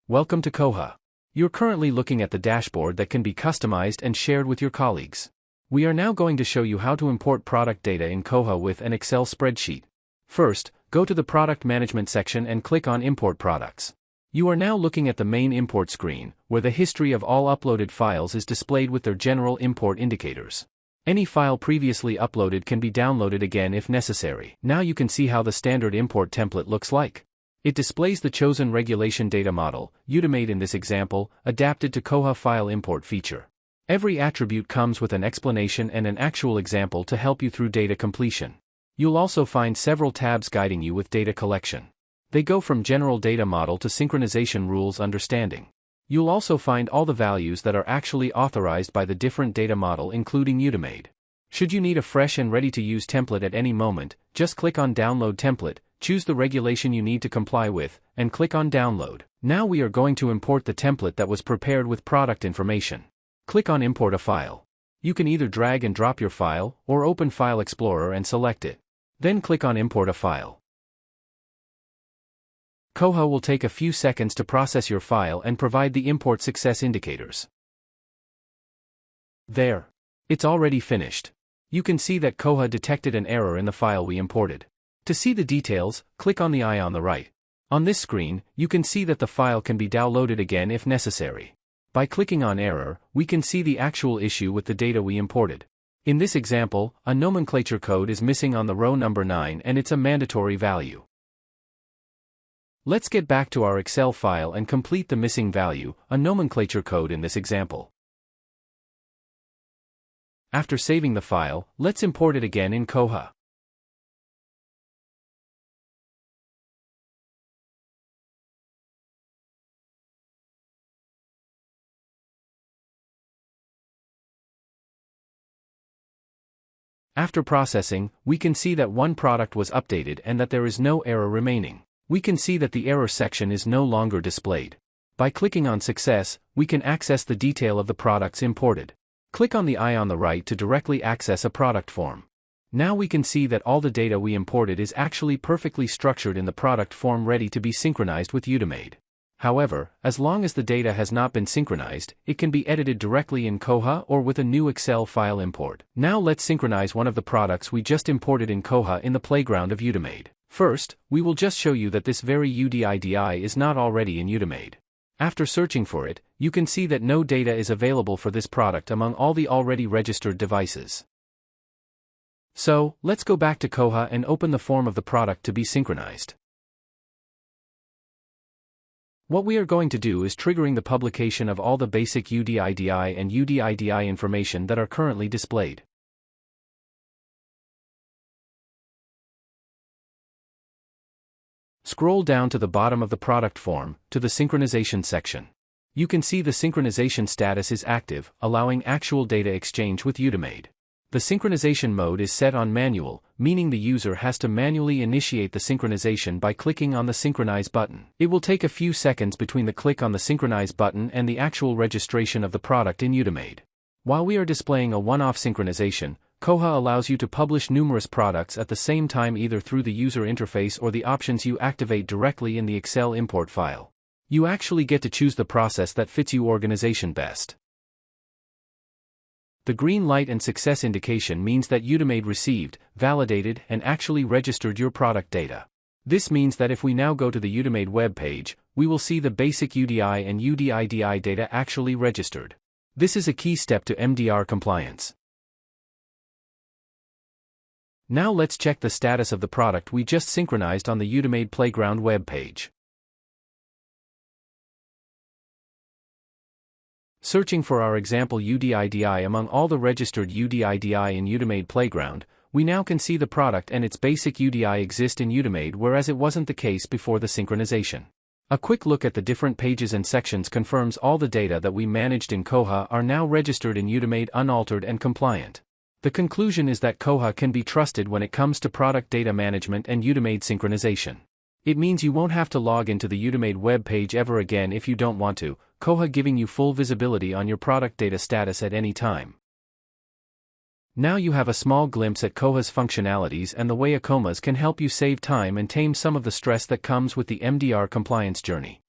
Welcome to KOA. You're currently looking at the dashboard that can be customized and shared with your colleagues. We are now going to show you how to import product data in KOA with an Excel spreadsheet. First, go to the Product Management section and click on Import Products. You are now looking at the main import screen, where the history of all uploaded files is displayed with their general import indicators. Any file previously uploaded can be downloaded again if necessary. Now you can see how the standard import template looks like. It displays the chosen regulation data model, Udimate in this example, adapted to KOA file import feature. Every attribute comes with an explanation and an actual example to help you through data completion. You'll also find several tabs guiding you with data collection. They go from general data model to synchronization rules understanding. You'll also find all the values that are actually authorized by the different data model including Udimate. Should you need a fresh and ready-to-use template at any moment, just click on Download Template, choose the regulation you need to comply with, and click on Download. Now we are going to import the template that was prepared with product information. Click on Import a file. You can either drag and drop your file, or open File Explorer and select it. Then click on Import a file. KOA will take a few seconds to process your file and provide the import success indicators. There. It's already finished. You can see that KOA detected an error in the file we imported. To see the details, click on the eye on the right. On this screen, you can see that the file can be downloaded again if necessary. By clicking on Error, we can see the actual issue with the data we imported. In this example, a nomenclature code is missing on the row number 9 and it's a mandatory value. Let's get back to our Excel file and complete the missing value, a nomenclature code in this example. After saving the file, let's import it again in KOA. After processing, we can see that one product was updated and that there is no error remaining. We can see that the error section is no longer displayed. By clicking on Success, we can access the detail of the products imported. Click on the eye on the right to directly access a product form. Now we can see that all the data we imported is actually perfectly structured in the product form ready to be synchronized with Udimate. However, as long as the data has not been synchronized, it can be edited directly in KOA or with a new Excel file import. Now let's synchronize one of the products we just imported in KOA in the playground of Udimate. First, we will just show you that this very UDI-DI is not already in Udimate. After searching for it, you can see that no data is available for this product among all the already registered devices. So, let's go back to KOA and open the form of the product to be synchronized. What we are going to do is triggering the publication of all the basic UDI-DI and UDI-DI information that are currently displayed. Scroll down to the bottom of the product form, to the synchronization section. You can see the synchronization status is active, allowing actual data exchange with Udimate. The synchronization mode is set on manual, meaning the user has to manually initiate the synchronization by clicking on the Synchronize button. It will take a few seconds between the click on the Synchronize button and the actual registration of the product in Udimate. While we are displaying a one-off synchronization, KOA allows you to publish numerous products at the same time either through the user interface or the options you activate directly in the Excel import file. You actually get to choose the process that fits your organization best. The green light and success indication means that Udimate received, validated, and actually registered your product data. This means that if we now go to the Udimate web page, we will see the basic UDI and UDI-DI data actually registered. This is a key step to MDR compliance. Now let's check the status of the product we just synchronized on the Udimate Playground web page. Searching for our example UDI-DI among all the registered UDI-DI in Udimate Playground, we now can see the product and its basic UDI exist in Udimate, whereas it wasn't the case before the synchronization. A quick look at the different pages and sections confirms all the data that we managed in KOA are now registered in Udimate unaltered and compliant. The conclusion is that KOA can be trusted when it comes to product data management and Udimate synchronization. It means you won't have to log into the Udimate web page ever again if you don't want to, KOA giving you full visibility on your product data status at any time. Now you have a small glimpse at KOA's functionalities and the way ACOMAs can help you save time and tame some of the stress that comes with the MDR compliance journey.